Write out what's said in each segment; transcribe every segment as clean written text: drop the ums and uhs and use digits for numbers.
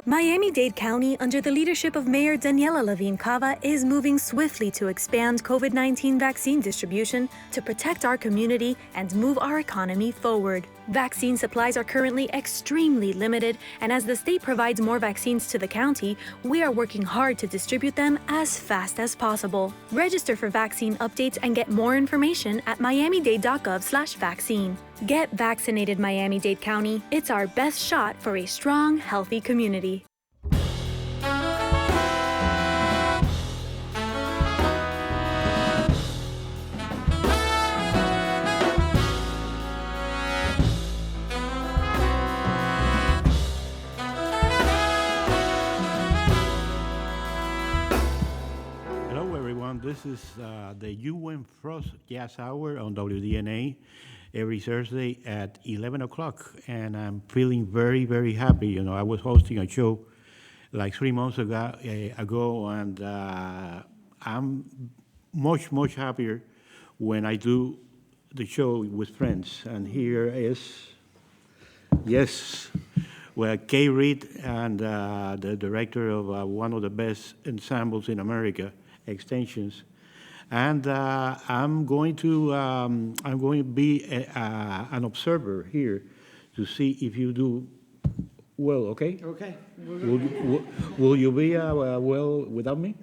Miami-Dade County, under the leadership of Mayor Daniela Levine Cava, is moving swiftly to expand COVID-19 vaccine distribution to protect our community and move our economy forward. Vaccine supplies are currently extremely limited, and as the state provides more vaccines to the county, we are working hard to distribute them as fast as possible. Register for vaccine updates and get more information at miamidade.gov/vaccine. Get vaccinated, Miami-Dade County. It's our best shot for a strong, healthy community. This is the UN Frost Jazz Hour on WDNA every Thursday at 11 o'clock, and I'm feeling very, very happy. You know, I was hosting a show like 3 months ago, and I'm much, much happier when I do the show with friends. And here is, yes, well, Kate Reid, and the director of one of the best ensembles in America, Extensions, and I'm going to be an observer here to see if you do well. Okay. Okay. Will you be well without me?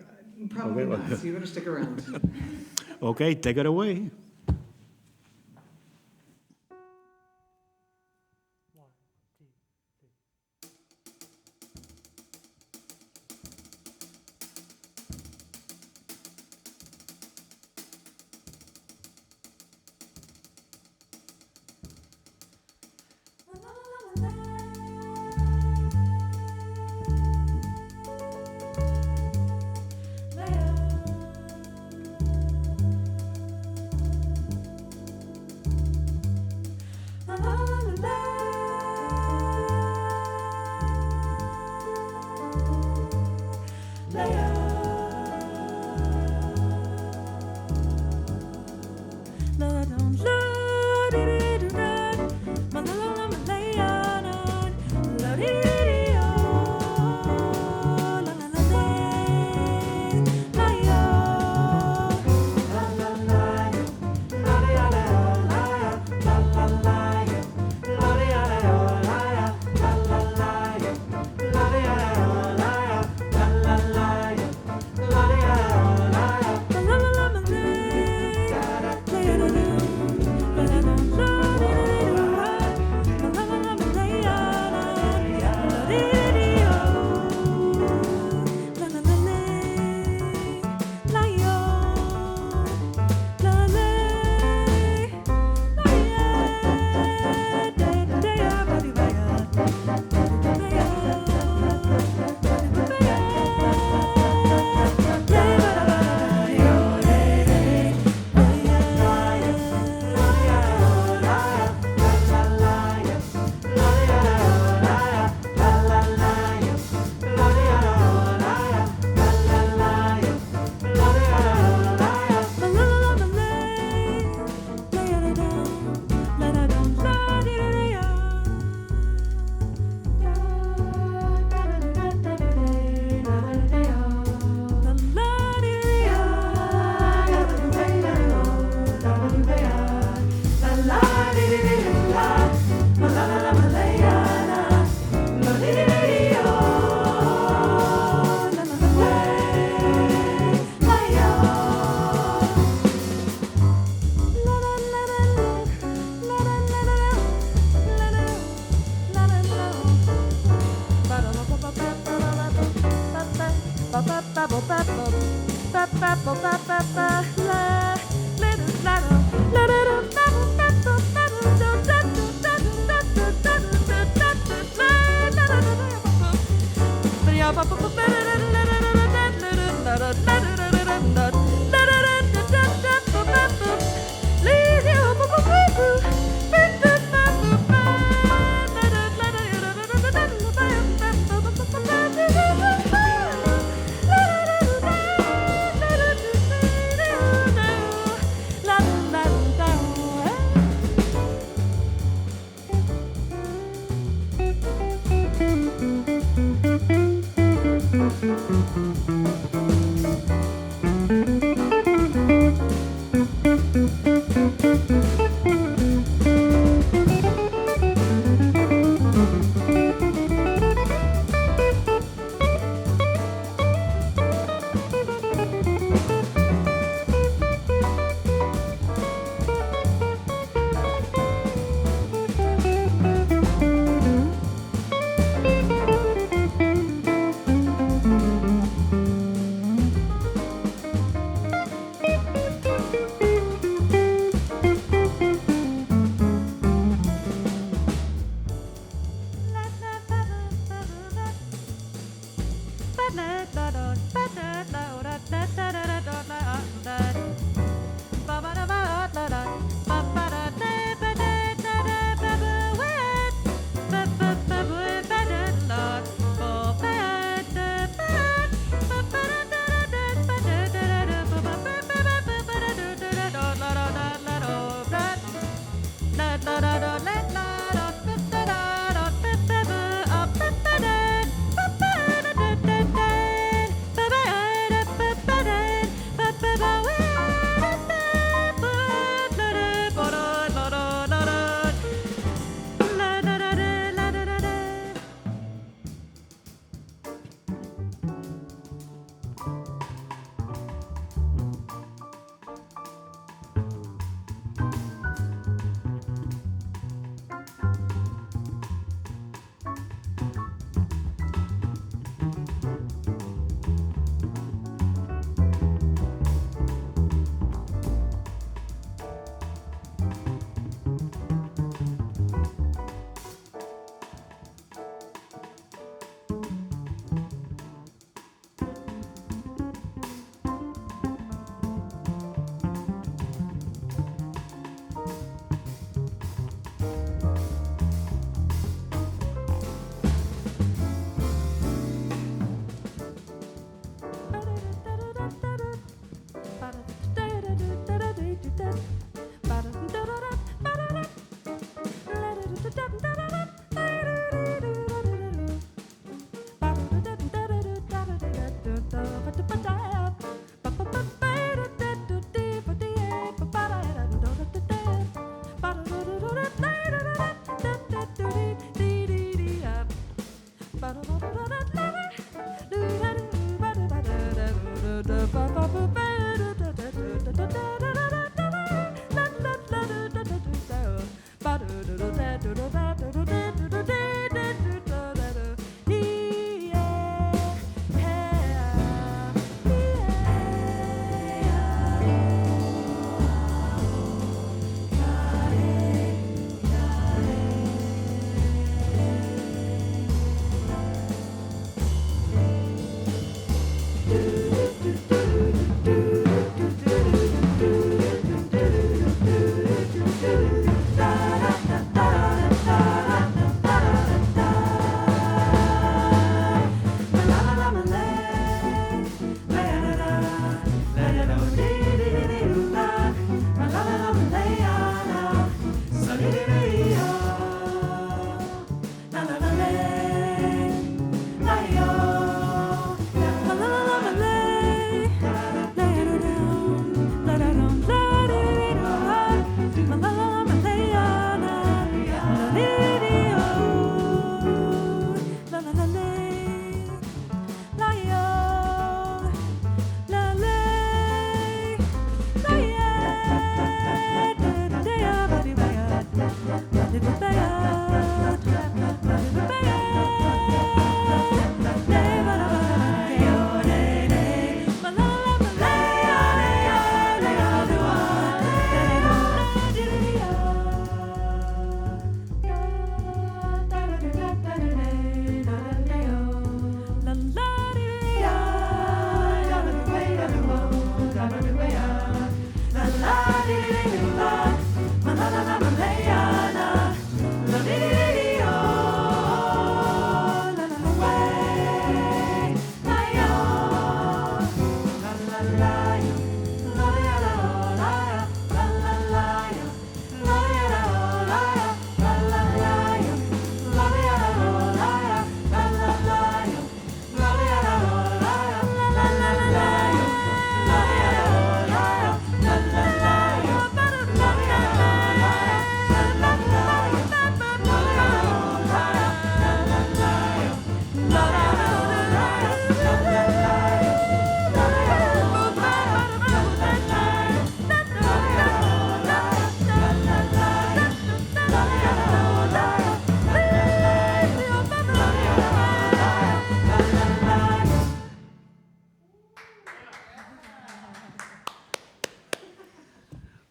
Probably not. So you better stick around. Okay, take it away.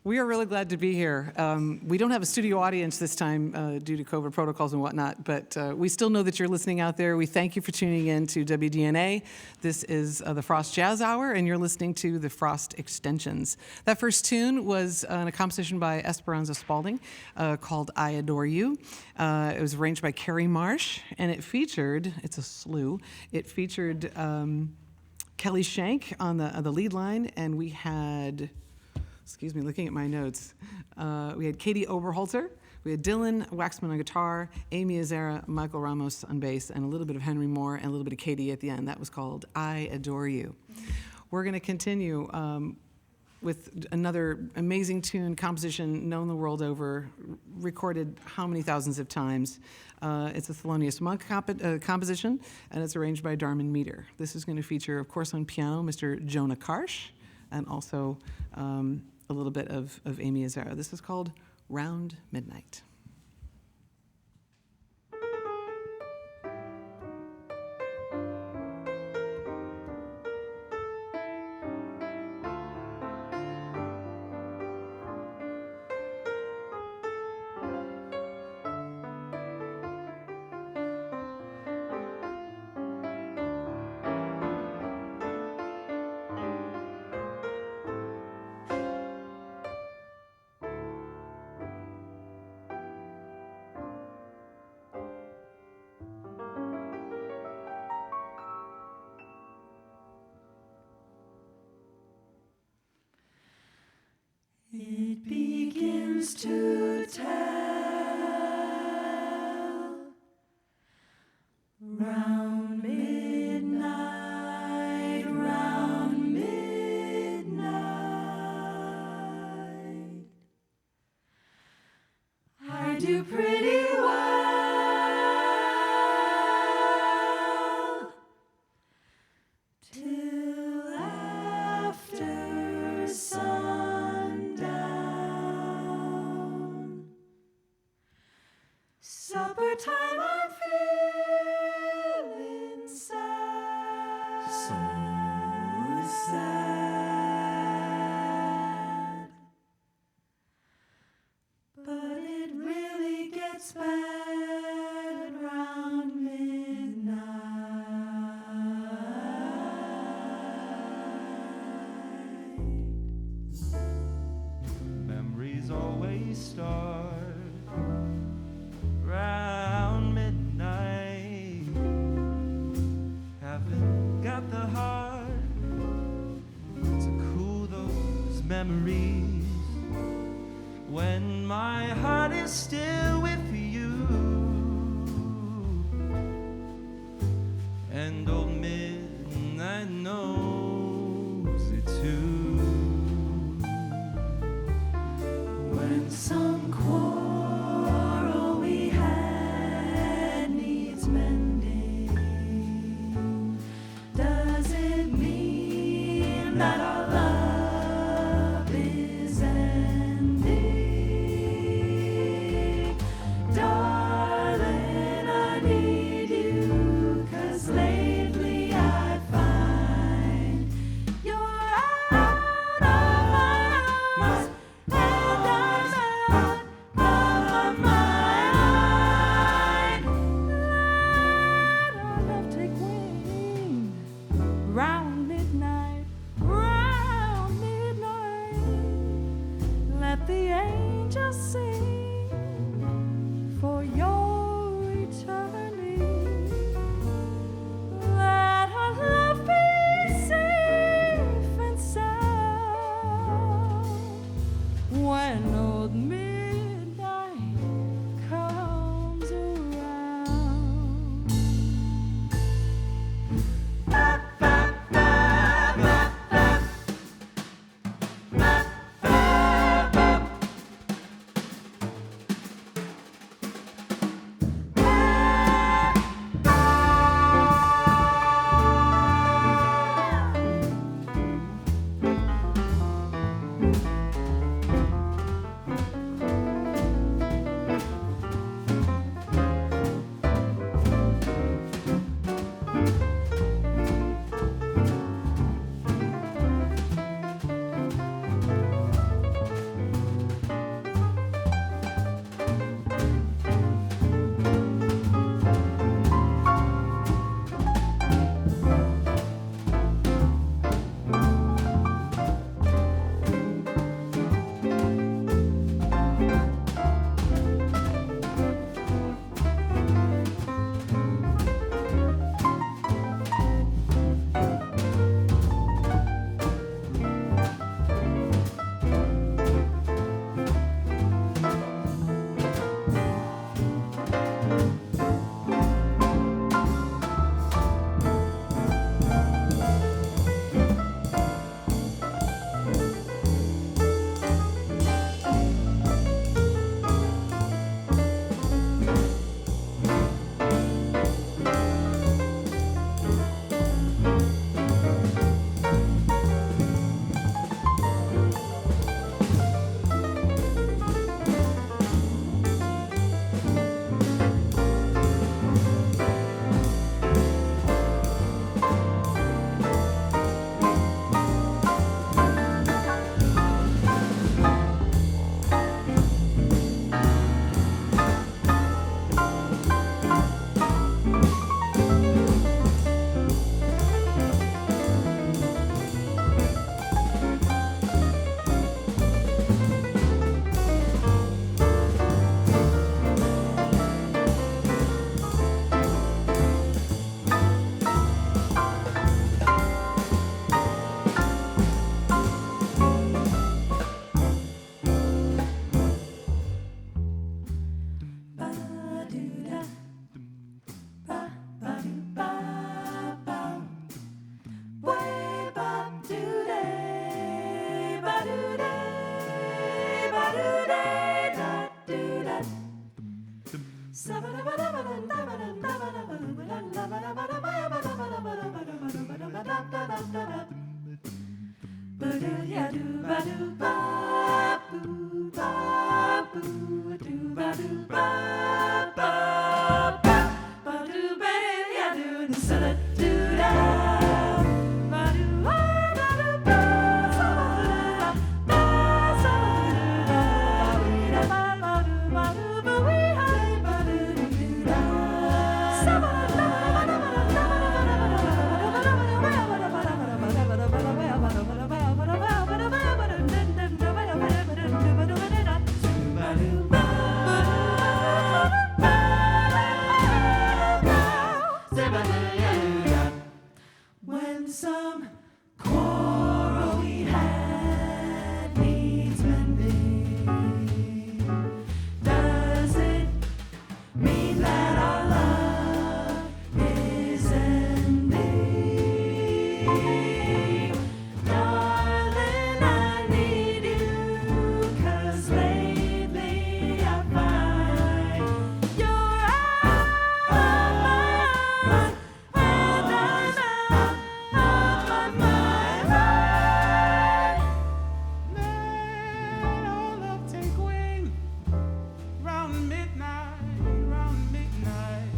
We are really glad to be here. We don't have a studio audience this time due to COVID protocols and whatnot, but we still know that you're listening out there. We thank you for tuning in to WDNA. This is the Frost Jazz Hour, and you're listening to the Frost Extensions. That first tune was a composition by Esperanza Spalding called I Adore You. It was arranged by Carrie Marsh, and it featured, it's a slew, it featured Kelly Schenk on the lead line, and we had... Excuse me, looking at my notes. We had Katie Oberholtzer, we had Dylan Wacksman on guitar, Amy Azzara, Michael Ramos on bass, and a little bit of Henry Mohr and a little bit of Katie at the end. That was called I Adore You. We're going to continue with another amazing tune, composition known the world over, recorded how many thousands of times. It's a Thelonious Monk composition, and it's arranged by Darman Meter. This is going to feature, of course, on piano, Mr. Jonah Karsh, and also a little bit of Amy Azzara. This is called Round Midnight. It begins to tell round midnight, round midnight. I do pretty well till after sundown. Supper time, I'm feeling sad, so sad. But it really gets bad round midnight. Memories always start round midnight. Haven't got the heart to cool those memories when my heart is still with you. And old midnight knows it too. When some quarrel we had needs mending, does it mean that our love is ending? Darling, I need you, 'cause lately I find you're out When some quarrel we had needs mending, does it mean that our love is ending? Darling, I need you, 'cause lately I find you're out of my mind, and I'm out of my mind. Let our love take wing round midnight, round midnight.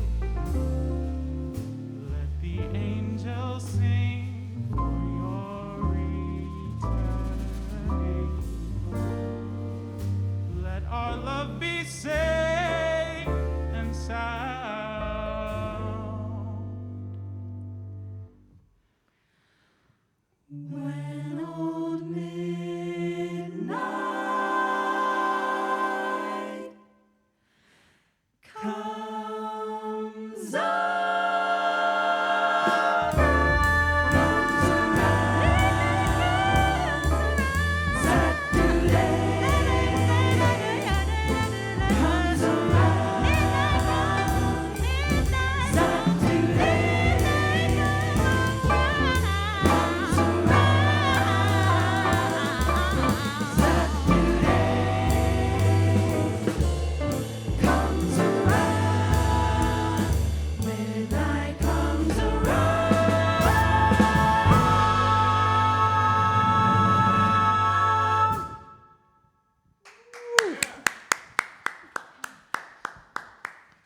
Let the angels sing for your returning. Let our love be safe and sound. When old midnight comes midnight comes around.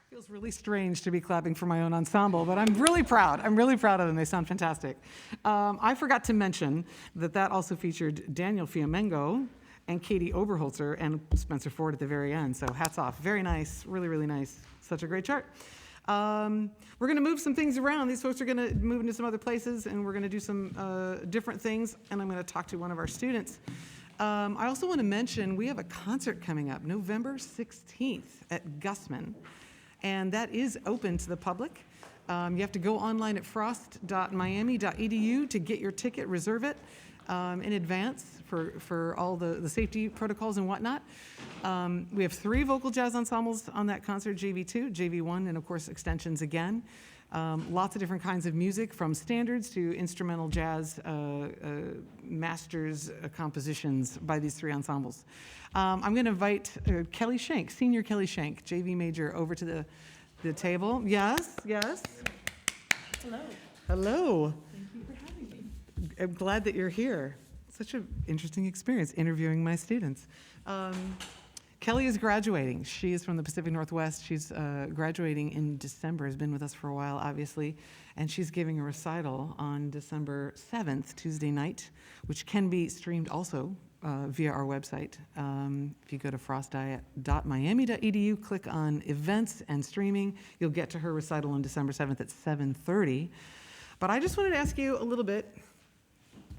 Feels really strange to be clapping for my own ensemble, but I'm really proud. I'm really proud of them. They sound fantastic. I forgot to mention that also featured Daniel Fiamengo and Katie Oberholtzer and Spencer Ford at the very end. So hats off. Very nice. Really, really nice. Such a great chart. We're going to move some things around. These folks are going to move into some other places, and we're going to do some different things, and I'm going to talk to one of our students. I also want to mention we have a concert coming up November 16th at Gussman, and that is open to the public. You have to go online at frost.miami.edu to get your ticket, reserve it in advance for all the safety protocols and whatnot. We have 3 vocal jazz ensembles on that concert, JV2, JV1, and of course extensions again. Lots of different kinds of music, from standards to instrumental jazz masters compositions by these 3 ensembles. I'm going to invite Kelly Schenk, senior Kelly Schenk, JV major, over to the table. Yes, yes. Hello. Hello. Thank you for having me. I'm glad that you're here. Such an interesting experience interviewing my students. Kelly is graduating. She is from the Pacific Northwest. She's graduating in December, has been with us for a while, obviously, and she's giving a recital on December 7th, Tuesday night, which can be streamed also via our website. If you go to frost.miami.edu, click on events and streaming, you'll get to her recital on December 7th at 7:30. But I just wanted to ask you a little bit.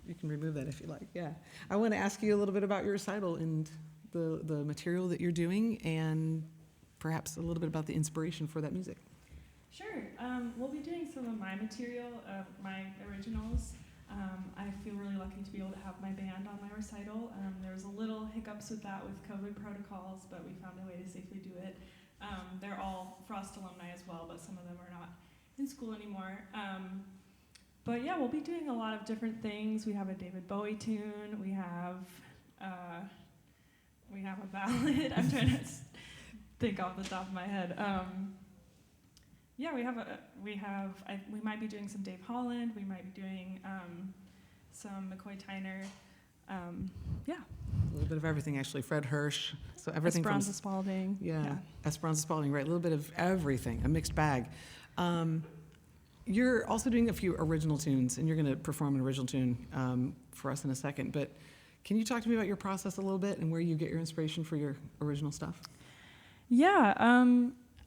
You can remove that if you like, yeah. I want to ask you a little bit about your recital and the material that you're doing, and perhaps a little bit about the inspiration for that music. Sure. We'll be doing some of my material, my originals. I feel really lucky to be able to have my band on my recital. There was a little hiccups with that with COVID protocols, but we found a way to safely do it. They're all Frost alumni as well, but some of them are not in school anymore. But yeah, we'll be doing a lot of different things. We have a David Bowie tune. We have a ballad. I'm trying to think off the top of my head. Yeah, we might be doing some Dave Holland. We might be doing some McCoy Tyner. Yeah, A little bit of everything, actually. Fred Hirsch. So everything Esperanza from... Spalding. Yeah, Esperanza Spalding, right. A little bit of everything, a mixed bag. You're also doing a few original tunes, and you're going to perform an original tune for us in a second. But can you talk to me about your process a little bit and where you get your inspiration for your original stuff? Yeah,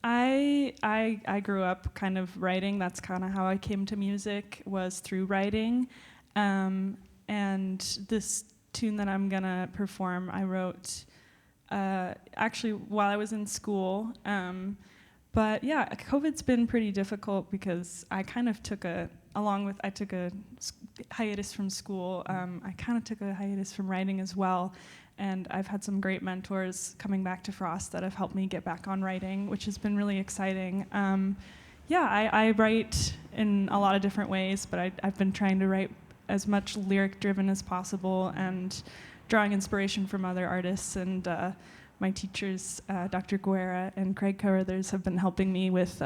I grew up kind of writing. That's kind of how I came to music, was through writing. And this tune that I'm gonna perform, I wrote actually while I was in school. But yeah, COVID's been pretty difficult because I kind of took a hiatus from school. I kind of took a hiatus from writing as well. And I've had some great mentors coming back to Frost that have helped me get back on writing, which has been really exciting. I write in a lot of different ways, but I've been trying to write as much lyric-driven as possible and drawing inspiration from other artists. And my teachers, Dr. Guerra and Craig Carruthers, have been helping me with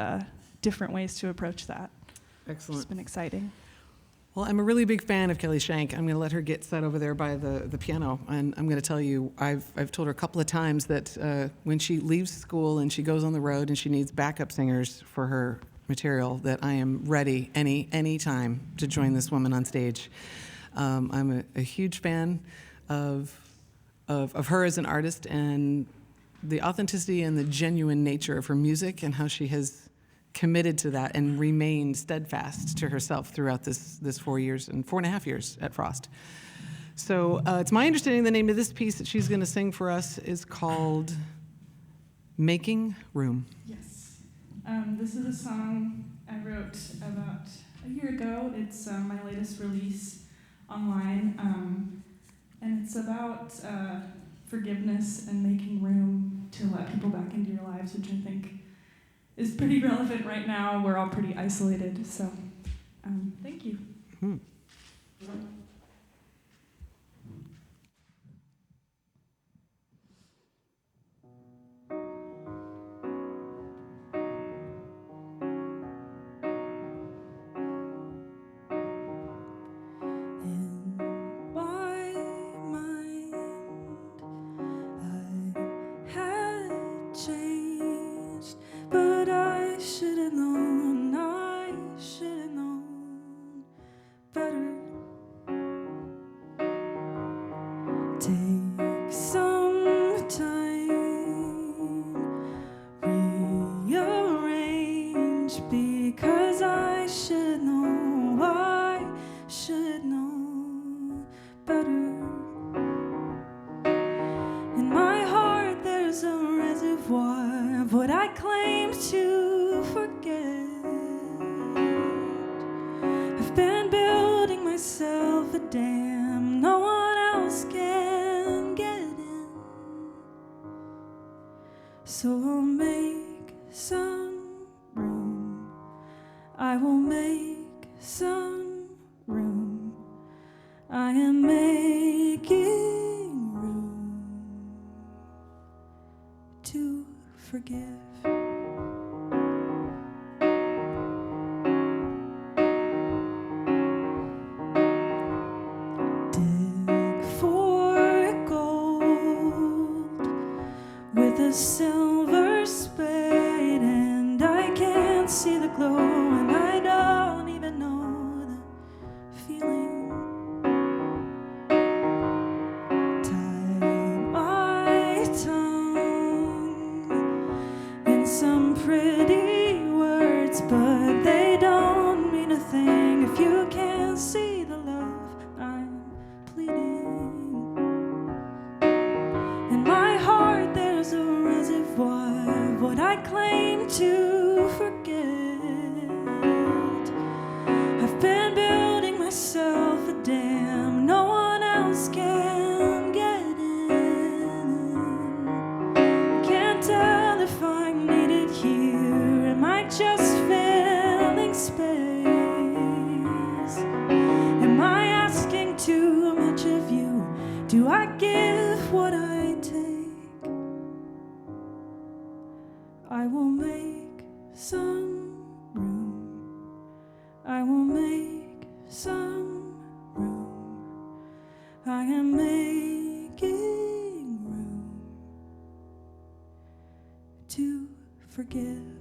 different ways to approach that. Excellent. It's been exciting. Well, I'm a really big fan of Kelly Schenk. I'm going to let her get set over there by the piano. And I'm going to tell you, I've told her a couple of times that when she leaves school and she goes on the road and she needs backup singers for her material, that I am ready any time to join this woman on stage. I'm a huge fan of her as an artist and the authenticity and the genuine nature of her music and how she has committed to that and remained steadfast to herself throughout this 4.5 years at Frost. So it's my understanding the name of this piece that she's going to sing for us is called Making Room. Yes. This is a song I wrote about a year ago. It's my latest release online. And it's about forgiveness and making room to let people back into your lives, which I think is pretty relevant right now. We're all pretty isolated, so thank you. Hmm. In my mind, I had changed, but I should have known better. Take some time, rearrange, because I should know better. In my heart there's a reservoir of what I claim to forget. I've been building myself a dam no one else can get in. So I'll make some room. I will make some room. I am making room to forgive. Dig for gold with a silver spade, and I can't see the glow, and I don't even know the feeling. Tie my tongue in some pretty words, but they don't mean a thing if you can't see the love I'm pleading. In my heart there's a reservoir of what I claim to forget. I've been building myself a dam no one else can get in. Can't tell if I'm needed here. Am I just filling space? Am I asking too much of you? Do I give what I take? I will make some room. I will make some room. I am making forgive.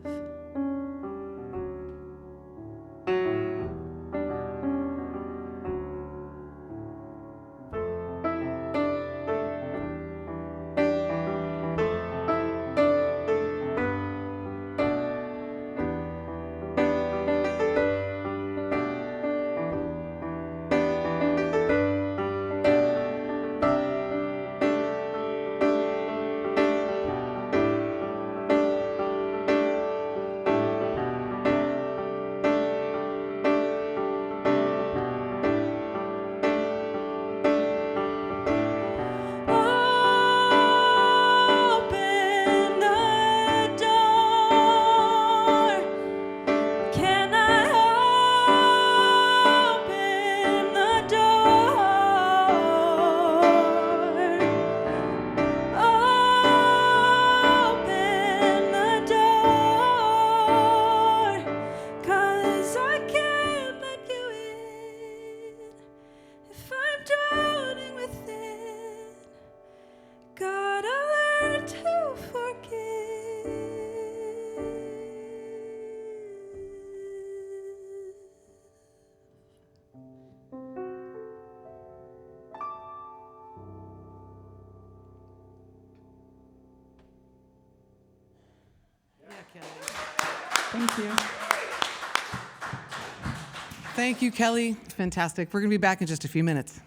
Thank you. Thank you, Kelly. Fantastic. We're going to be back in just a few minutes.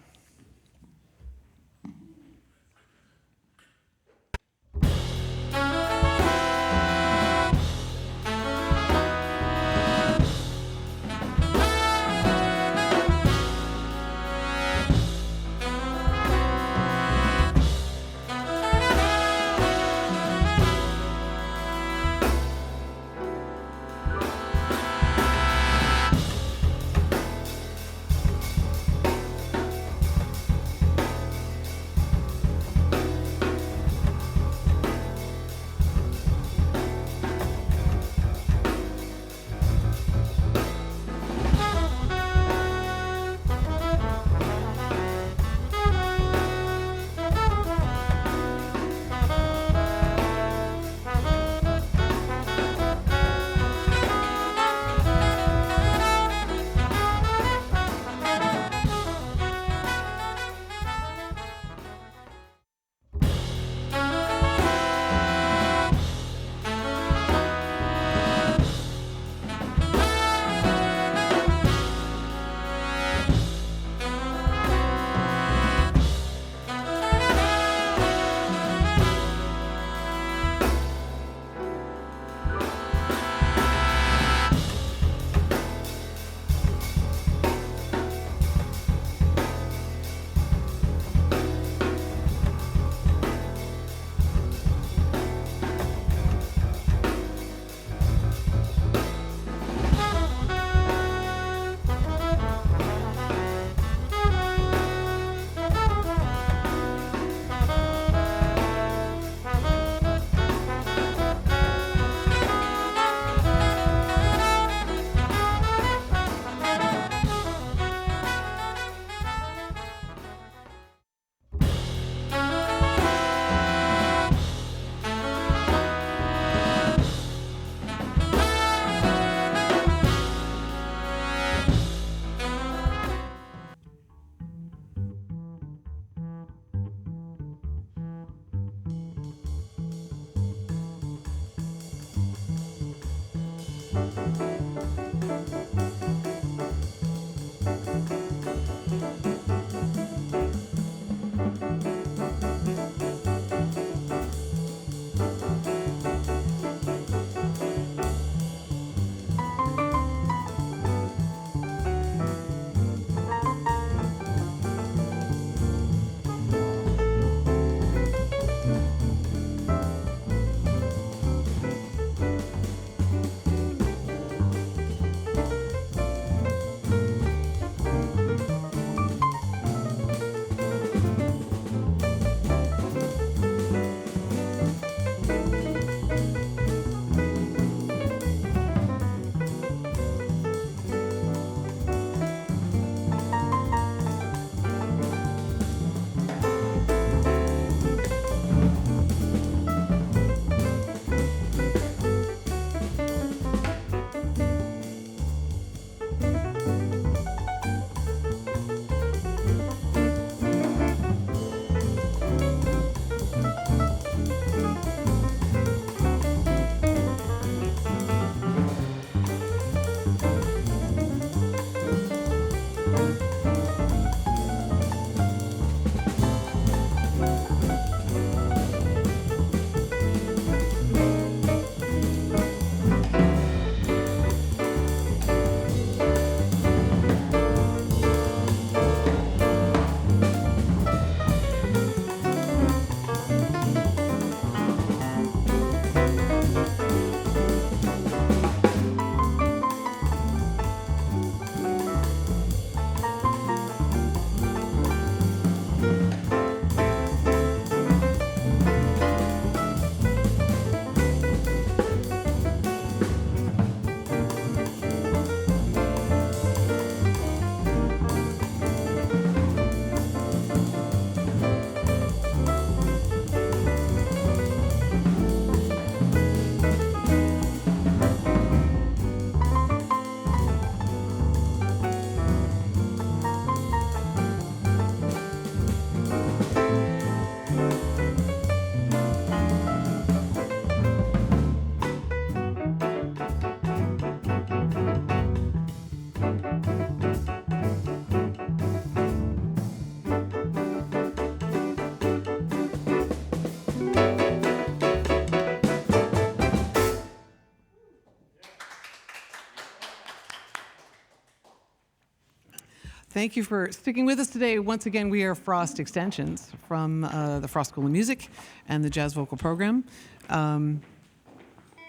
Thank you for sticking with us today. Once again, we are Frost Extensions from the Frost School of Music and the Jazz Vocal Program.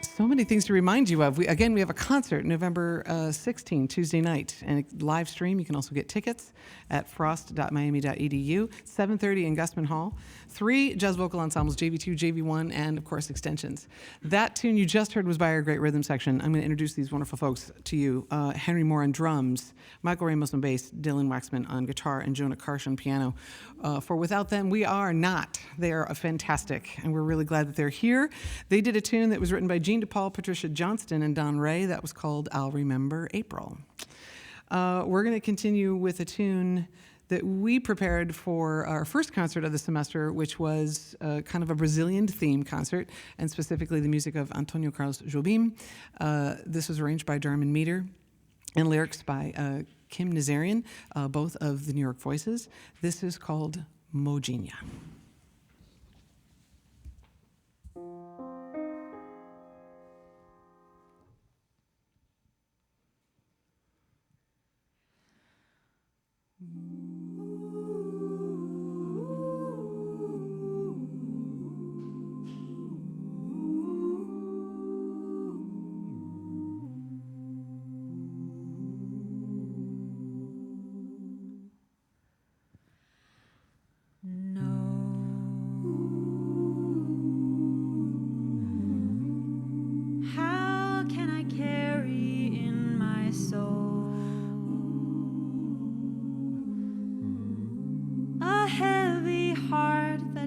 So many things to remind you of. We have a concert November 16, Tuesday night, and a live stream. You can also get tickets at frost.miami.edu, 7:30 in Gusman Hall. 3 jazz vocal ensembles, JV2, JV1, and of course extensions. That tune you just heard was by our great rhythm section. I'm going to introduce these wonderful folks to you. Henry Mohr on drums, Michael Ramos on bass, Dylan Wacksman on guitar, and Jonah Karsh on piano. For without them, we are not. They are fantastic, and we're really glad that they're here. They did a tune that was written by Gene DePaul, Patricia Johnston, and Don Ray. That was called I'll Remember April. We're going to continue with a tune that we prepared for our first concert of the semester, which was kind of a Brazilian theme concert, and specifically the music of Antônio Carlos Jobim. This was arranged by Darman Meter and lyrics by Kim Nazarian, both of the New York Voices. This is called Mojinha.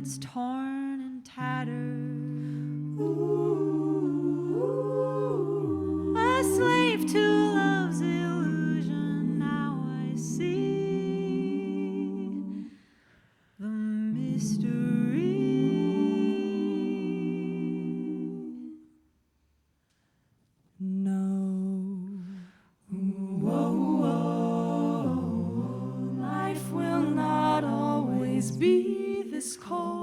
It's torn and tattered, a slave to love's illusion. Now I see the mystery. No, life will not always be this cold.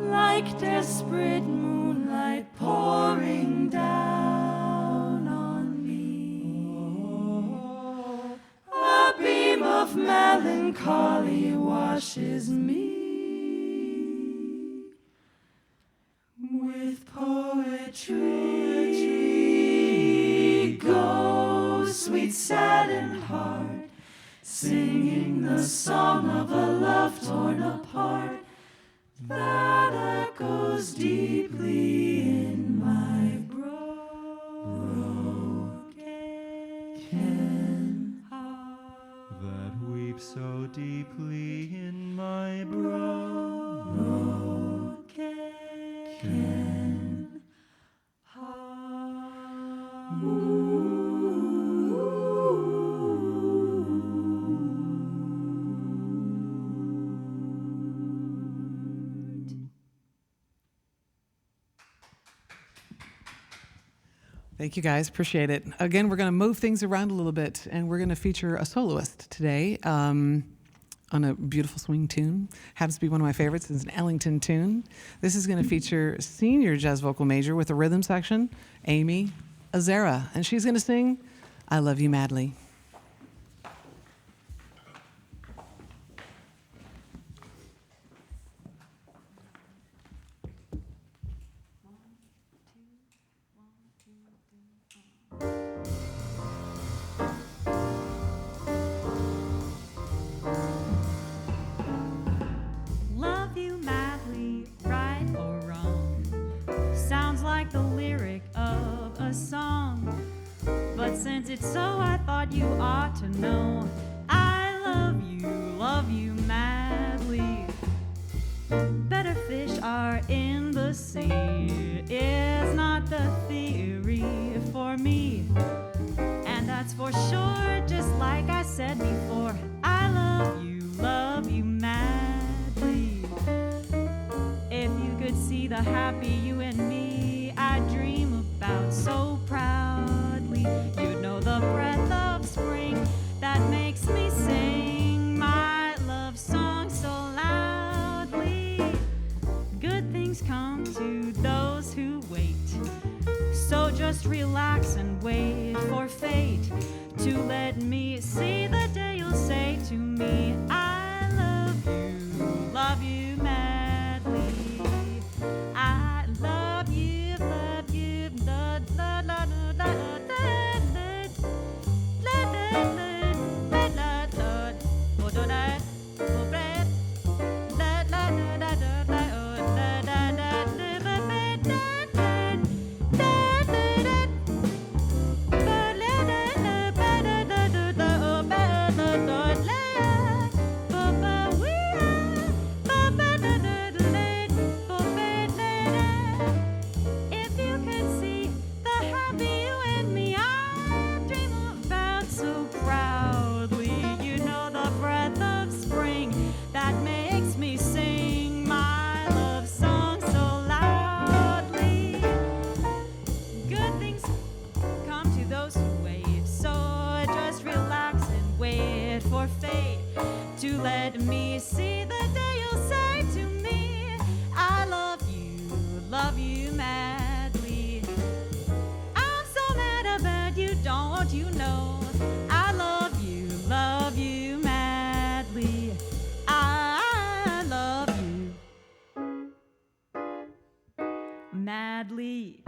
Like desperate moonlight pouring down on me, a beam of melancholy washes me with poetry. Go, sweet saddened heart, singing the song of a love torn apart that echoes deeply in my broken heart. That weeps so deeply in my broken heart. Thank you, guys. Appreciate it. Again, we're going to move things around a little bit, and we're going to feature a soloist today on a beautiful swing tune. Happens to be one of my favorites. It's an Ellington tune. This is going to feature senior jazz vocal major with the rhythm section, Amy Azzara, and she's going to sing I Love You Madly. Since it's so, I thought you ought to know I love you madly. Better fish are in the sea is not the theory for me, and that's for sure. Just like I said before, I love you madly. If you could see the happy you and me I dream about so proudly, you'd know the breath of spring that makes me sing my love song so loudly. Good things come to those who wait, so just relax and wait for fate. to let me see the day you'll say to me, I love you madly. I love you, la la la la la to let me see the day you'll say to me, I love you madly. I'm so mad about you, don't you know? I love you madly. I love you madly.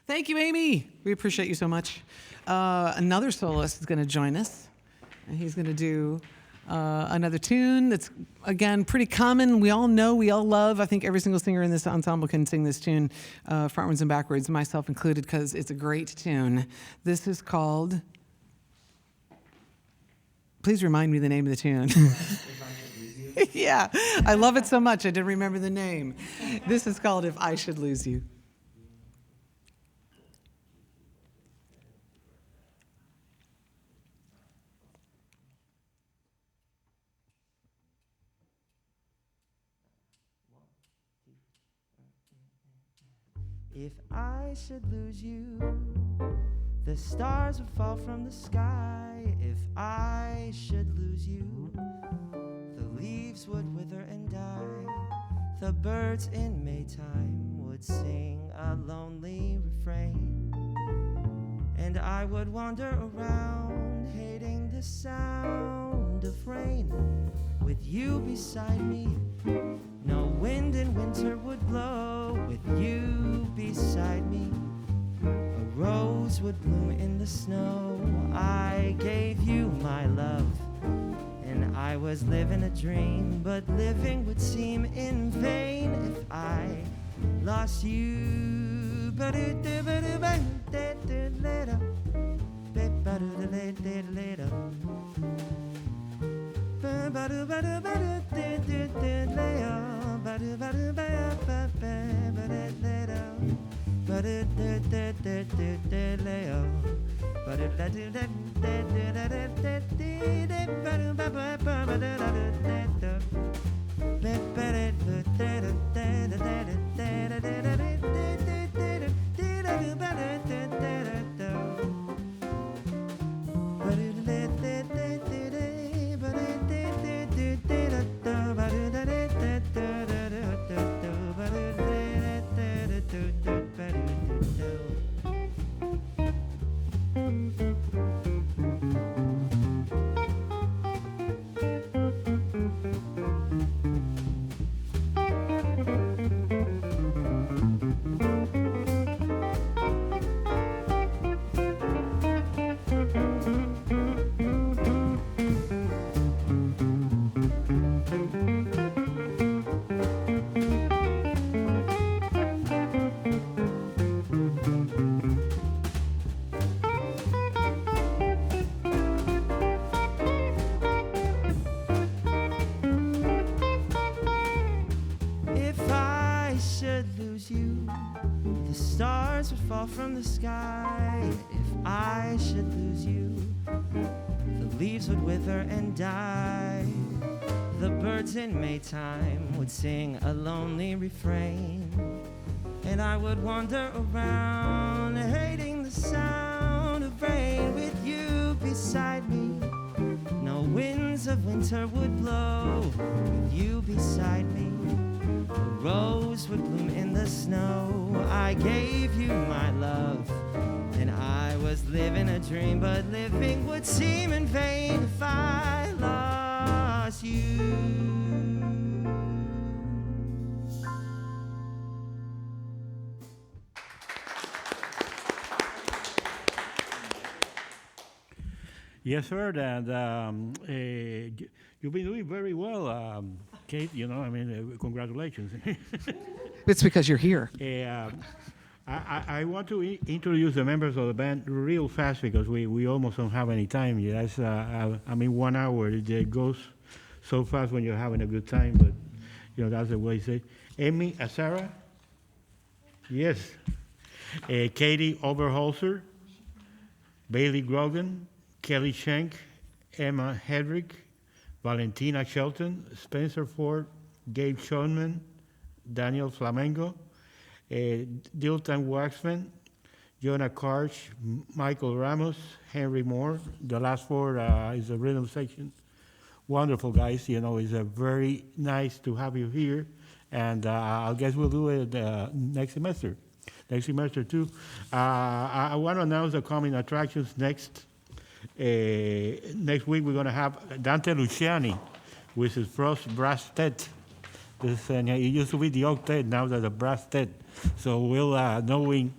Thank you, Amy. We appreciate you so much. Another soloist is going to join us. And he's going to do another tune that's, again, pretty common. We all know, we all love. I think every single singer in this ensemble can sing this tune, frontwards and backwards, myself included, because it's a great tune. This is called... Please remind me the name of the tune. Yeah, I love it so much. I didn't remember the name. This is called If I Should Lose You. If I should lose you, the stars would fall from the sky. If I should lose you, the leaves would wither and die. The birds in Maytime would sing a lonely refrain, and I would wander around hating the sound of rain. With you beside me, no wind in winter would blow. With you beside me, a rose would bloom in the snow. I gave you my love, and I was living a dream, but living would seem in vain if I lost you. Fall from the sky. If I should lose you, the leaves would wither and die. The birds in Maytime would sing a lonely refrain, and I would wander around hating the sound of rain. With you beside me, no winds of winter would blow. With you beside me, a rose would bloom in the the snow. I gave you my love, and I was living a dream, but living would seem in vain if I lost you. Yes, sir, and you've been doing very well, Kate. Congratulations. It's because you're here. I want to introduce the members of the band real fast because we almost don't have any time. That's 1 hour. It goes so fast when you're having a good time, but that's the way to say. Amy Azzara, yes. Katie Oberholtzer, Bailey Grogan, Kelly Schenk, Emma Hedrick, Valentina Shelton, Spencer Ford, Gabe Schonman, Daniel Fiamengo, Dylan Wacksman, Jonah Karsh, Michael Ramos, Henry Mohr. The last four is the rhythm section. Wonderful guys, it's very nice to have you here, and I guess we'll do it next semester too. I want to announce the coming attractions next. Next week we're going to have Dante Luciani with his Frost Brass Tet. It used to be the octet, now there's a brass tet. So we'll knowing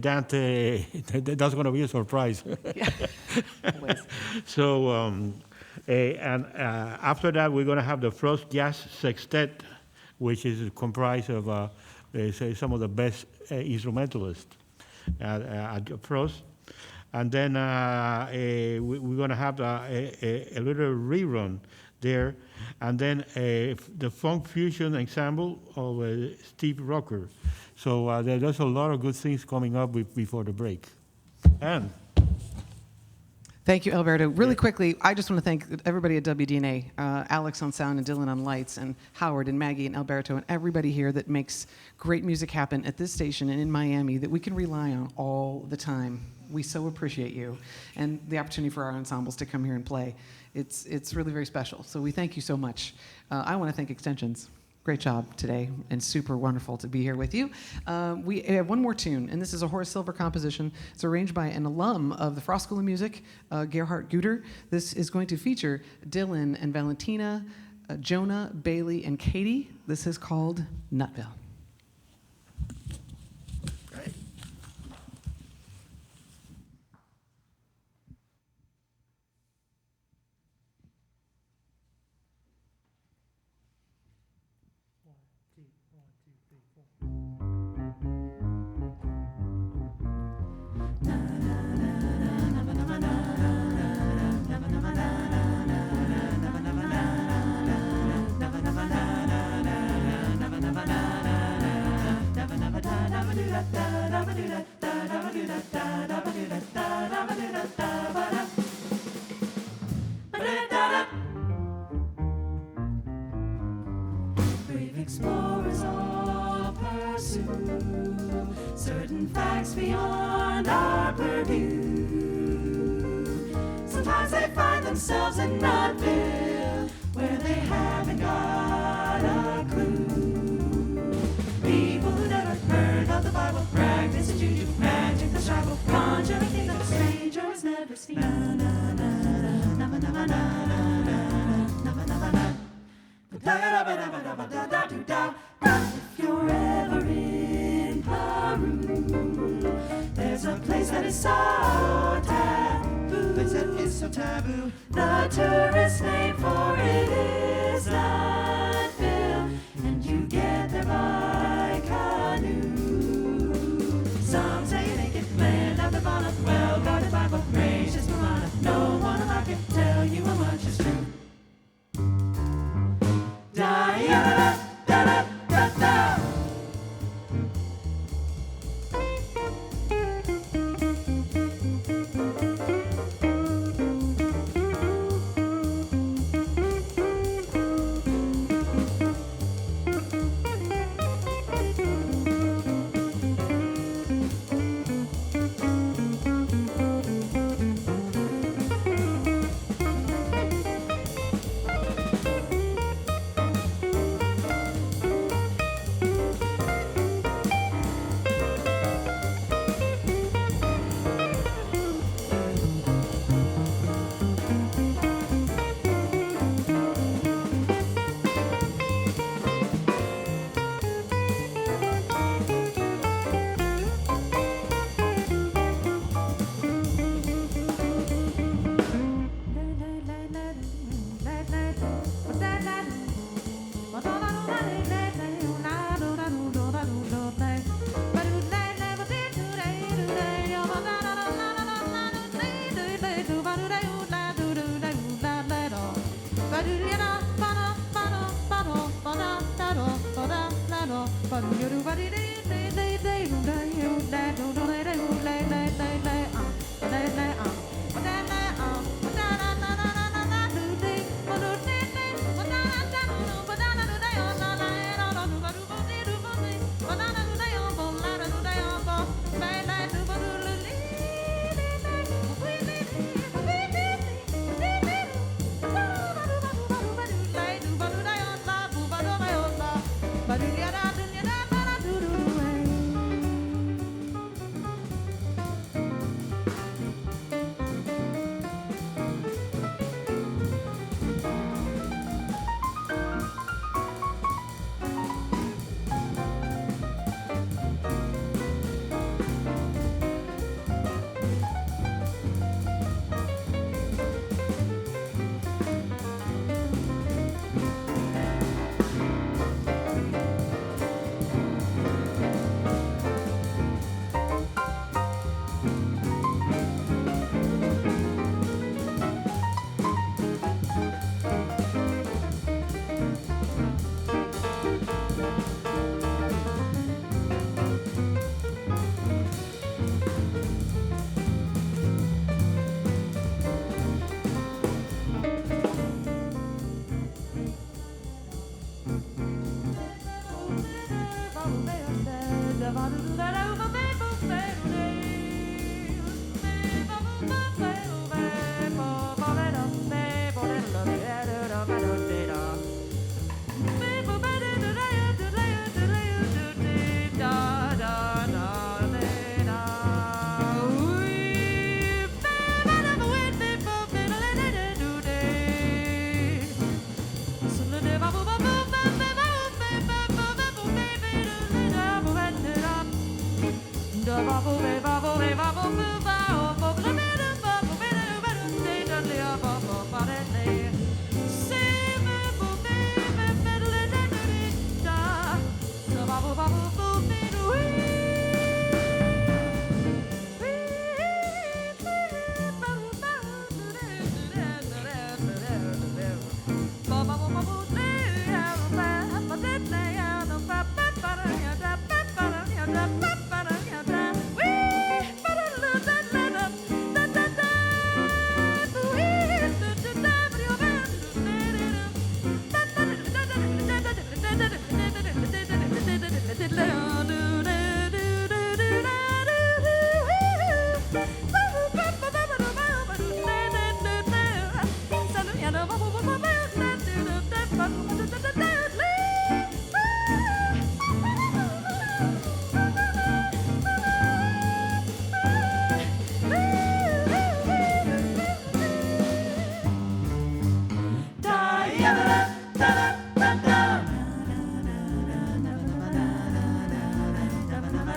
Dante, that's going to be a surprise. Yeah. So after that we're going to have the Frost Jazz Sextet, which is comprised of some of the best instrumentalists at Frost. And then we're going to have a little rerun there. And then the Funk Fusion Ensemble of Steve Rocker. So there's a lot of good things coming up before the break. And thank you, Alberto. Really quickly, I just want to thank everybody at WDNA, Alex on sound and Dylan on lights, and Howard and Maggie and Alberto and everybody here that makes great music happen at this station and in Miami that we can rely on all the time. We so appreciate you and the opportunity for our ensembles to come here and play. It's really very special. So we thank you so much. I want to thank Extensions. Great job today, and super wonderful to be here with you. We have one more tune, and this is a Horace Silver composition. It's arranged by an alum of the Frost School of Music, Gerhard Guter. This is going to feature Dylan and Valentina, Jonah, Bailey, and Katie. This is called Nutville. Brave explorers all pursue certain facts beyond our purview. Sometimes they find themselves in Nutville, where they haven't got a clue. People who never heard of the Bible practice juju, magic, the tribal, conjure things that a stranger has never seen. Na na na na na na na na na na na na. If you're ever in Peru, there's a place that is so taboo. The tourist name for it is Nutville, and you get there by canoe. Some say they can land at the bottom, well guarded by both gracious Milana. No one alive can tell you how much is true. Da-da-da-da-da-da-da.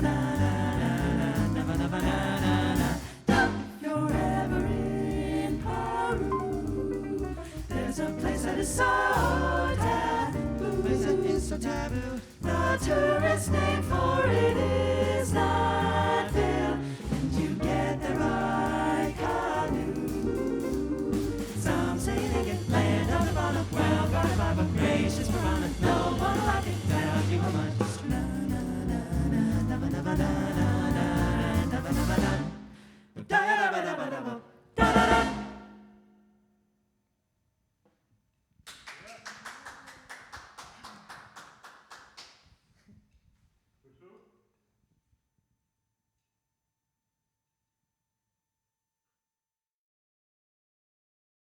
na